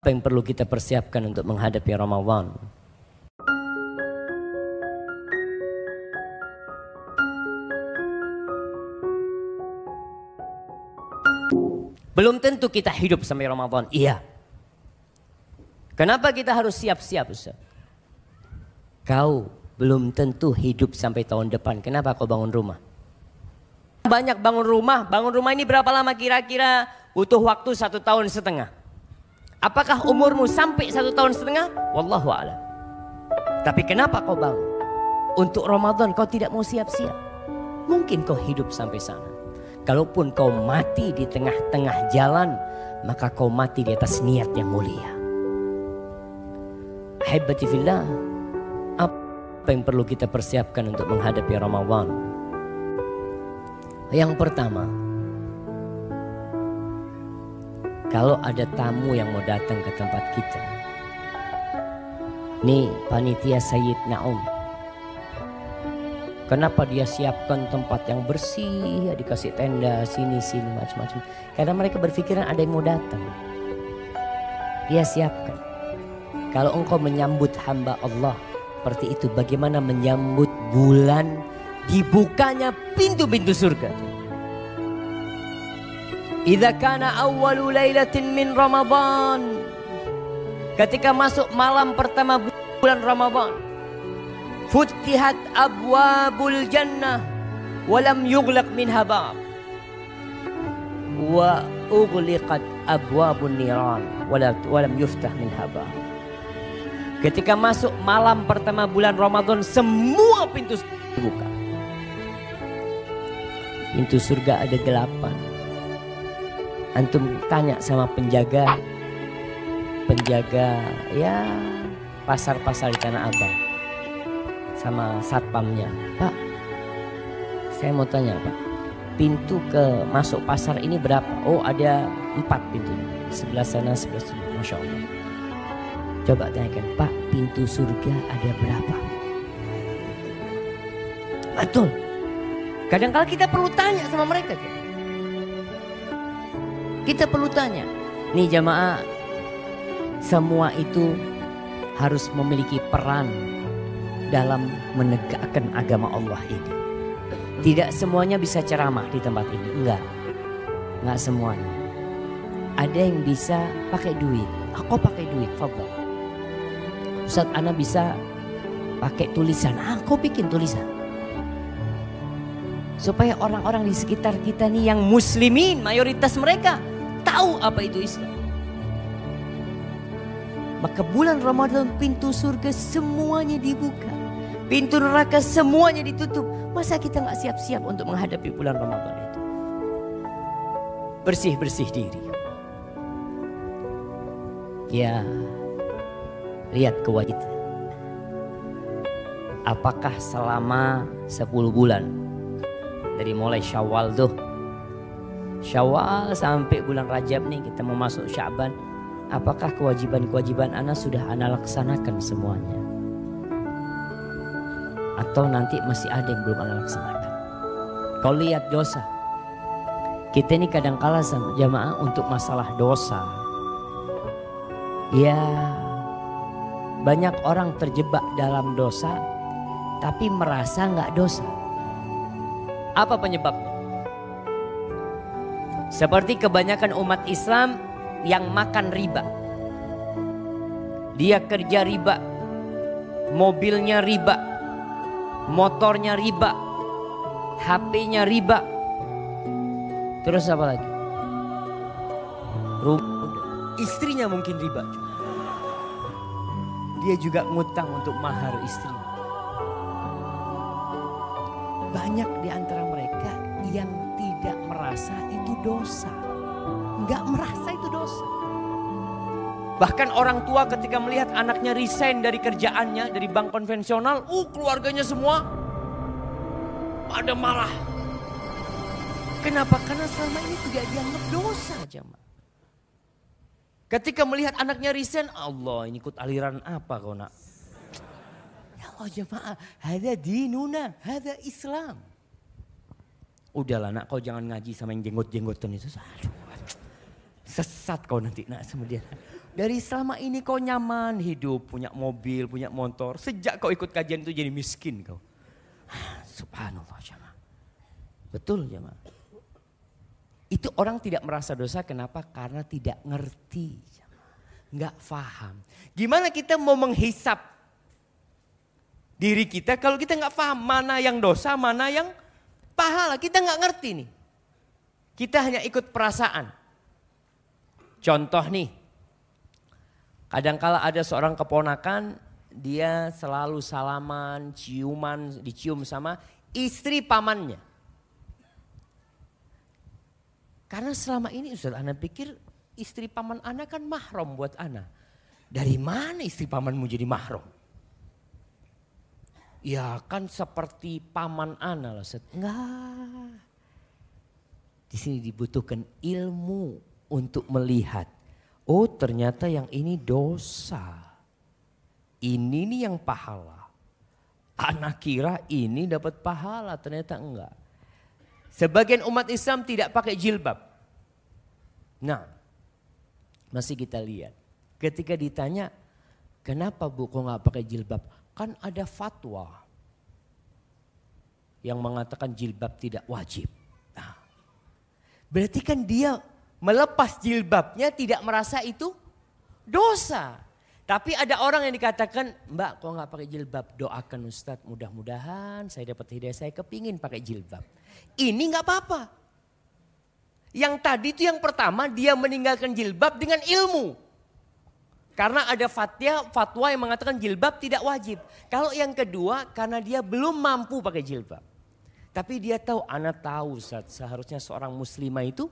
Apa yang perlu kita persiapkan untuk menghadapi Ramadan? Belum tentu kita hidup sampai Ramadan. Iya. Kenapa kita harus siap-siap, Ustaz? Kau belum tentu hidup sampai tahun depan. Kenapa kau bangun rumah? Banyak bangun rumah. Bangun rumah ini berapa lama kira-kira? Butuh waktu 1,5 tahun. Apakah umurmu sampai 1,5 tahun? Wallahu a'lam. Tapi kenapa kau bangun? Untuk Ramadan kau tidak mau siap-siap. Mungkin kau hidup sampai sana. Kalaupun kau mati di tengah-tengah jalan, maka kau mati di atas niat yang mulia. Ahibati fillah, apa yang perlu kita persiapkan untuk menghadapi Ramadan? Yang pertama, kalau ada tamu yang mau datang ke tempat kita, nih panitia Sayyid Naum, kenapa dia siapkan tempat yang bersih, dikasih tenda sini macam-macam. Karena mereka berpikiran ada yang mau datang. Dia siapkan. Kalau engkau menyambut hamba Allah seperti itu, bagaimana menyambut bulan dibukanya pintu-pintu surga? Idza kana awwalu lailatin min Ramadan, ketika masuk malam pertama bulan Ramadan, futihat abwabul jannah walam yughlaq minha bab wa ughliqat abwabun niran walam yuftah minha bab. Ketika masuk malam pertama bulan Ramadan, semua pintu dibuka. Pintu surga ada 8. Antum tanya sama penjaga ya pasar-pasar di Tanah Abang, sama satpamnya, Pak, saya mau tanya Pak, pintu ke masuk pasar ini berapa? Oh ada 4 pintunya, sebelah sana sebelah sini. Masya Allah. Coba tanyakan, Pak, pintu surga ada berapa? Betul. Kadang-kala kita perlu tanya sama mereka. Kita perlu tanya. Nih jamaah, semua itu harus memiliki peran dalam menegakkan agama Allah ini. Tidak semuanya bisa ceramah di tempat ini. Enggak semuanya. Ada yang bisa pakai duit. Aku pakai duit, fadhal. Ustaz, ana bisa pakai tulisan. Aku bikin tulisan. Supaya orang-orang di sekitar kita nih yang muslimin, mayoritas mereka tahu apa itu Islam. Maka bulan Ramadan pintu surga semuanya dibuka. Pintu neraka semuanya ditutup. Masa kita nggak siap-siap untuk menghadapi bulan Ramadan itu? Bersih-bersih diri. Ya, lihat ke wajah kita. Apakah selama 10 bulan dari mulai Syawal tuh, Syawal sampai bulan Rajab nih, kita mau masuk Sya'ban, apakah kewajiban-kewajiban ana sudah ana laksanakan semuanya? Atau nanti masih ada yang belum ana laksanakan? Kau lihat dosa. Kita ini kadang-kala sama jamaah untuk masalah dosa. Ya, banyak orang terjebak dalam dosa tapi merasa nggak dosa. Apa penyebabnya? Seperti kebanyakan umat Islam yang makan riba. Dia kerja riba, mobilnya riba, motornya riba, HP-nya riba. Terus apa lagi? Istrinya mungkin riba juga. Dia juga ngutang untuk mahar istri. Banyak di antara mereka yang tidak merasa itu dosa. Enggak merasa itu dosa. Bahkan orang tua ketika melihat anaknya resign dari kerjaannya, dari bank konvensional, keluarganya semua pada marah. Kenapa? Karena selama ini tidak dianggap dosa, jemaah. Ketika melihat anaknya resign, Allah, ini ikut aliran apa kau nak? Ya Allah jemaah, hada dinuna, hada Islam. Udahlah nak, kau jangan ngaji sama yang jenggot-jenggotan itu. Aduh, Sesat kau nanti nak sama dia. Dari selama ini kau nyaman hidup, punya mobil, punya motor. Sejak kau ikut kajian itu jadi miskin kau. Subhanallah jemaah. Betul jemaah. Itu orang tidak merasa dosa, kenapa? Karena tidak ngerti. Nggak paham. Gimana kita mau menghisap diri kita kalau kita nggak paham mana yang dosa, mana yang pahala. Kita nggak ngerti nih. Kita hanya ikut perasaan. Contoh nih, kadangkala ada seorang keponakan, dia selalu salaman, ciuman, dicium sama istri pamannya. Karena selama ini Ustaz, ana pikir istri paman ana kan mahram buat ana. Dari mana istri pamanmu jadi mahram? Ya kan seperti paman ana lah Ustaz. Enggak. Di sini dibutuhkan ilmu untuk melihat, oh ternyata yang ini dosa. Ini nih yang pahala. Anak kira ini dapat pahala, ternyata enggak. Sebagian umat Islam tidak pakai jilbab. Nah, masih kita lihat. Ketika ditanya, kenapa bu kok nggak pakai jilbab? Kan ada fatwa yang mengatakan jilbab tidak wajib. Nah, berarti kan dia melepas jilbabnya tidak merasa itu dosa. Tapi ada orang yang dikatakan, mbak kok nggak pakai jilbab? Doakan Ustadz, mudah-mudahan saya dapat hidayah, saya kepingin pakai jilbab. Ini nggak apa-apa. Yang tadi itu yang pertama dia meninggalkan jilbab dengan ilmu. Karena ada fatwa yang mengatakan jilbab tidak wajib. Kalau yang kedua karena dia belum mampu pakai jilbab. Tapi dia tahu, anak tahu Ustadz, seharusnya seorang muslimah itu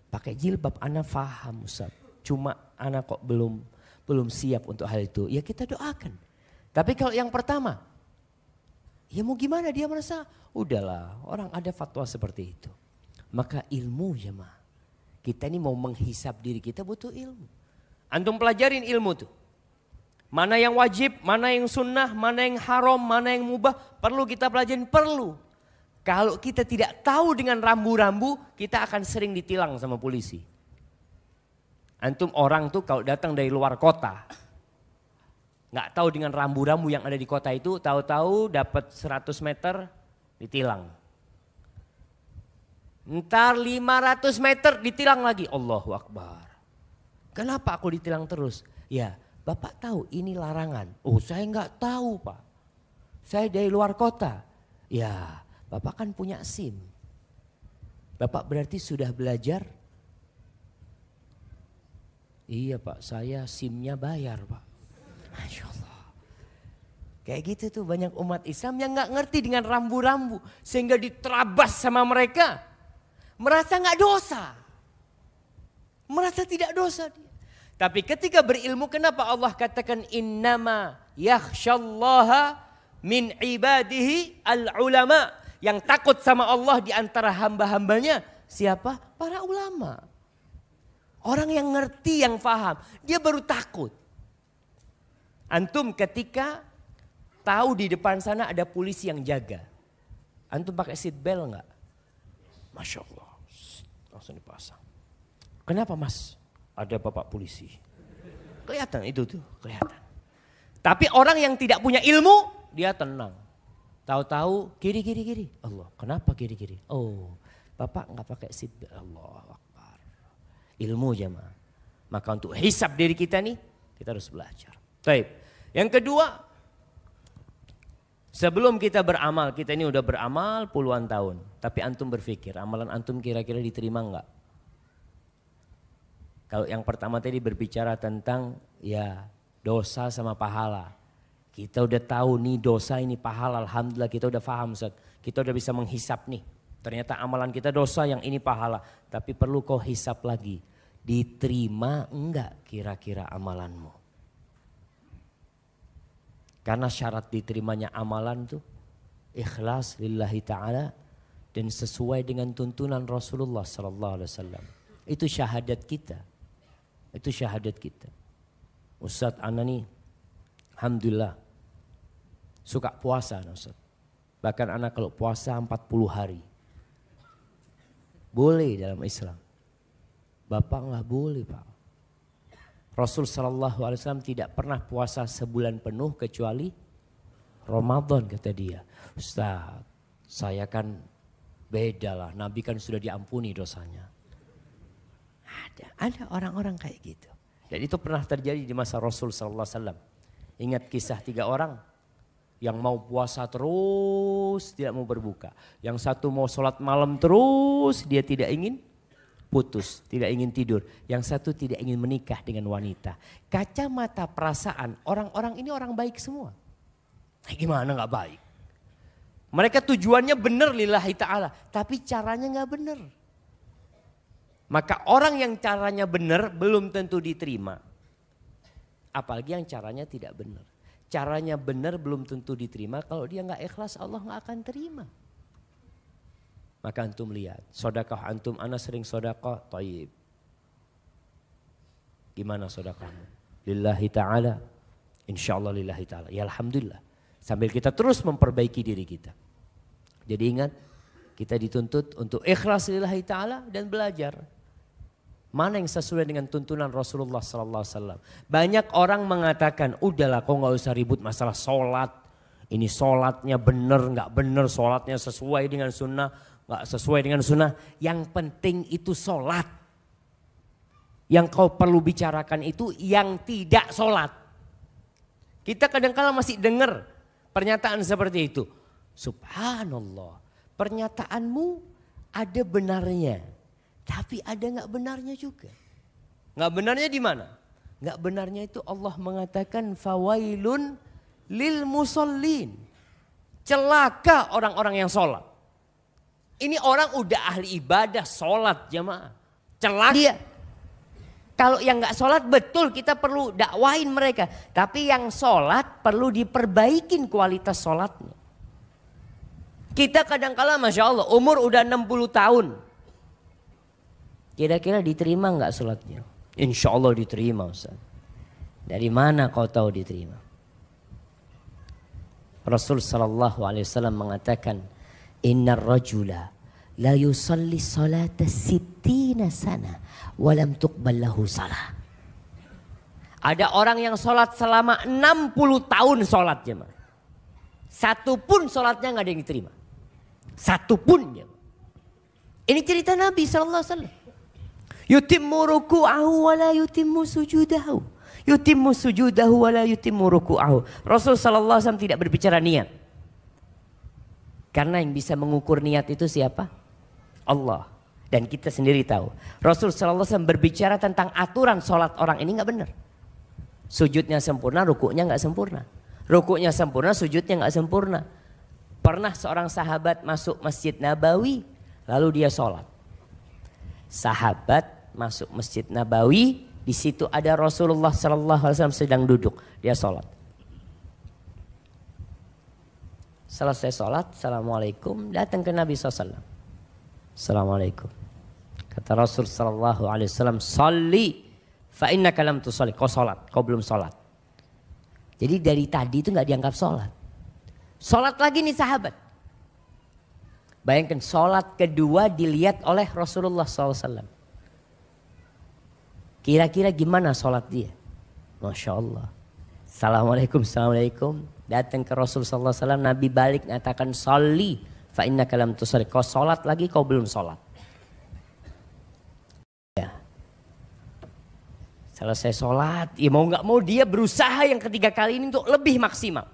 pakai jilbab. Ana paham Ustaz. Cuma ana kok belum siap untuk hal itu. Ya kita doakan. Tapi kalau yang pertama, ya mau gimana, dia merasa udahlah orang ada fatwa seperti itu. Maka ilmu jemaah. Kita ini mau menghisap diri kita butuh ilmu. Antum pelajarin ilmu tuh. Mana yang wajib, mana yang sunnah, mana yang haram, mana yang mubah. Perlu kita pelajarin, perlu. Kalau kita tidak tahu dengan rambu-rambu, kita akan sering ditilang sama polisi. Antum orang tuh kalau datang dari luar kota, nggak tahu dengan rambu-rambu yang ada di kota itu, tahu-tahu dapat 100 meter ditilang. Ntar 500 meter ditilang lagi, Allahu Akbar. Kenapa aku ditilang terus? Ya, Bapak tahu ini larangan. Oh, saya nggak tahu Pak. Saya dari luar kota. Ya, Bapak kan punya SIM. Bapak berarti sudah belajar? Iya Pak, saya SIM-nya bayar Pak. Masya Allah. Kayak gitu tuh banyak umat Islam yang gak ngerti dengan rambu-rambu. Sehingga diterabas sama mereka. Merasa gak dosa. Merasa tidak dosa dia. Tapi ketika berilmu, kenapa Allah katakan innama yakhshallaha min ibadihi al-ulama. Yang takut sama Allah di antara hamba-hambanya siapa? Para ulama. Orang yang ngerti, yang paham. Dia baru takut. Antum ketika tahu di depan sana ada polisi yang jaga. Antum pakai seat belt enggak? Masya Allah. Langsung dipasang. Kenapa mas? Ada bapak polisi. Kelihatan itu tuh, kelihatan. Tapi orang yang tidak punya ilmu, dia tenang. Tahu-tahu kiri. Allah, kenapa kiri? Oh, bapak nggak pakai seat belt. Allah Akbar. Ilmu jemaah. Maka untuk hisab diri kita nih, kita harus belajar. Baik. Yang kedua, sebelum kita beramal, kita ini udah beramal puluhan tahun. Tapi antum berpikir, amalan antum kira-kira diterima enggak? Kalau yang pertama tadi berbicara tentang ya dosa sama pahala. Kita udah tahu nih dosa ini pahala, alhamdulillah kita udah paham Ustaz. Kita udah bisa menghisap nih. Ternyata amalan kita dosa, yang ini pahala. Tapi perlu kau hisap lagi. Diterima enggak kira-kira amalanmu? Karena syarat diterimanya amalan tuh ikhlas lillahi ta'ala dan sesuai dengan tuntunan Rasulullah sallallahu alaihi wasallam. Itu syahadat kita. Itu syahadat kita. Ustaz ana nih alhamdulillah suka puasa Ustaz. Bahkan anak kalau puasa 40 hari. Boleh dalam Islam. Bapak nggak boleh Pak. Rasul Shallallahu Alaihi Wasallam tidak pernah puasa sebulan penuh kecuali Ramadan, kata dia. Ustaz, saya kan beda lah. Nabi kan sudah diampuni dosanya. Ada orang-orang kayak gitu. Dan itu pernah terjadi di masa Rasul Shallallahu Alaihi Wasallam. Ingat kisah 3 orang yang mau puasa terus tidak mau berbuka. Yang satu mau sholat malam terus dia tidak ingin putus, tidak ingin tidur. Yang satu tidak ingin menikah dengan wanita. Kacamata perasaan orang-orang ini orang baik semua. Gimana gak baik? Mereka tujuannya benar lillahi ta'ala. Tapi caranya gak benar. Maka orang yang caranya benar belum tentu diterima. Apalagi yang caranya tidak benar. Caranya benar belum tentu diterima. Kalau dia gak ikhlas Allah gak akan terima. Maka antum lihat, sedekah antum, ana sering sedekah, thayyib. Gimana sedekahmu? Lillahi ta'ala. Insyaallah lillahi ta'ala. Ya alhamdulillah. Sambil kita terus memperbaiki diri kita. Jadi ingat, kita dituntut untuk ikhlas lillahi ta'ala dan belajar. Mana yang sesuai dengan tuntunan Rasulullah sallallahu alaihi wasallam. Banyak orang mengatakan, udahlah kau nggak usah ribut masalah sholat. Ini sholatnya benar, nggak benar, sholatnya sesuai dengan sunnah. Gak sesuai dengan sunnah. Yang penting itu sholat. Yang kau perlu bicarakan itu yang tidak sholat. Kita kadang-kala masih dengar pernyataan seperti itu. Subhanallah. Pernyataanmu ada benarnya. Tapi ada gak benarnya juga. Gak benarnya di mana? Gak benarnya itu Allah mengatakan fawailun lil musallin. Celaka orang-orang yang sholat. Ini orang udah ahli ibadah, sholat jamaah. Celaka dia. Kalau yang gak sholat betul kita perlu dakwain mereka. Tapi yang sholat perlu diperbaikin kualitas sholatnya. Kita kadang-kala Masya Allah umur udah 60 tahun. Kira-kira diterima gak sholatnya? Insya Allah diterima Ustaz. Dari mana kau tahu diterima? Rasul sallallahu alaihi wasallam mengatakan, Innar rajula la yusalli salata 60 sana walam tuqbal lahu salah. Ada orang yang sholat selama 60 tahun sholat jemaah. Satu pun sholatnya gak ada yang diterima. Satu pun jemaah. Ini cerita Nabi sallallahu alaihi wasallam. Yutimmu ruku'ahu wa la yutimmu sujudahu. Yutimmu sujudahu wa la yutimmu ruku'ahu. Rasul sallallahu alaihi wasallam tidak berbicara niat. Karena yang bisa mengukur niat itu siapa? Allah. Dan kita sendiri tahu. Rasul sallallahu alaihi wasallam berbicara tentang aturan sholat orang ini gak benar. Sujudnya sempurna, rukuknya gak sempurna. Rukuknya sempurna, sujudnya gak sempurna. Pernah seorang sahabat masuk Masjid Nabawi, lalu dia sholat. Sahabat masuk Masjid Nabawi, di situ ada Rasulullah sallallahu alaihi wasallam sedang duduk. Dia sholat. Selesai sholat, assalamualaikum, datang ke Nabi SAW. Assalamualaikum. Kata Rasul sallallahu alaihi wasallam, "Shalli fa innaka lam tusalli." Kau sholat, kau belum sholat. Jadi dari tadi itu nggak dianggap sholat. Sholat lagi nih sahabat. Bayangkan sholat kedua dilihat oleh Rasulullah SAW. Kira-kira gimana sholat dia? Masya Allah. Assalamualaikum, assalamualaikum. Datang ke Rasul sallallahu alaihi wasallam, Nabi balik mengatakan sholli fa innaka lam tusalli. Kau salat lagi, kau belum salat. Ya. Selesai salat, ya mau enggak mau dia berusaha yang ketiga kali ini untuk lebih maksimal.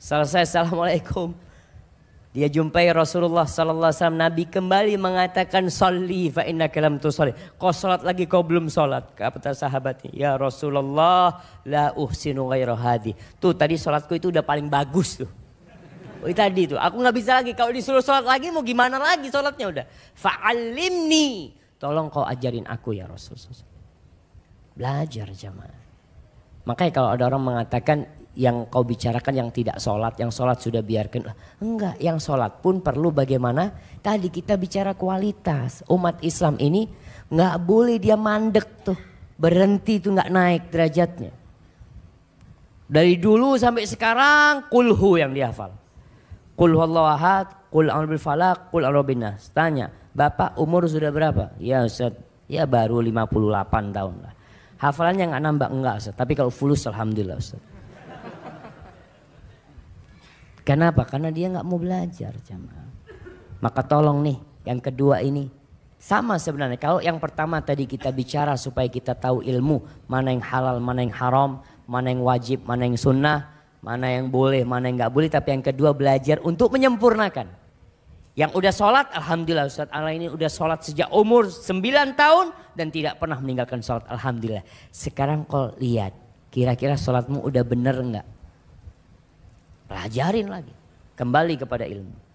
Selesai assalamualaikum. Dia jumpai Rasulullah sallallahu alaihi wasallam, Nabi kembali mengatakan sholli fa innaka lam tusalli. Kau salat lagi, kau belum salat. Kata sahabatnya, ya Rasulullah la uhsinu ghaira hadi. Tuh tadi salatku itu udah paling bagus tuh. Oh, tadi tuh aku nggak bisa lagi. Kalau disuruh salat lagi mau gimana lagi salatnya udah. Fa'allimni. Tolong kau ajarin aku ya Rasulullah. Belajar jamaah. Makanya kalau ada orang mengatakan yang kau bicarakan yang tidak sholat, yang sholat sudah biarkan. Enggak, yang sholat pun perlu bagaimana? Tadi kita bicara kualitas. Umat Islam ini nggak boleh dia mandek tuh. Berhenti tuh nggak naik derajatnya. Dari dulu sampai sekarang kulhu yang dihafal. Qul huwallahu ahad, qul a'udzu bil falaq, qul a'udzu bin nas. Tanya, Bapak umur sudah berapa? Ya Ustaz, Ya baru 58 tahun lah. Hafalannya nggak nambah enggak Ustaz. Tapi kalau fulus alhamdulillah Ustaz. Kenapa? Karena dia nggak mau belajar jamaah. Maka tolong nih yang kedua ini. Sama sebenarnya. Kalau yang pertama tadi kita bicara supaya kita tahu ilmu. Mana yang halal, mana yang haram. Mana yang wajib, mana yang sunnah. Mana yang boleh, mana yang nggak boleh. Tapi yang kedua belajar untuk menyempurnakan. Yang udah sholat, alhamdulillah Ustaz Ala ini udah sholat sejak umur 9 tahun dan tidak pernah meninggalkan sholat, alhamdulillah. Sekarang kau lihat, kira-kira sholatmu udah bener enggak? Pelajarin lagi, kembali kepada ilmu.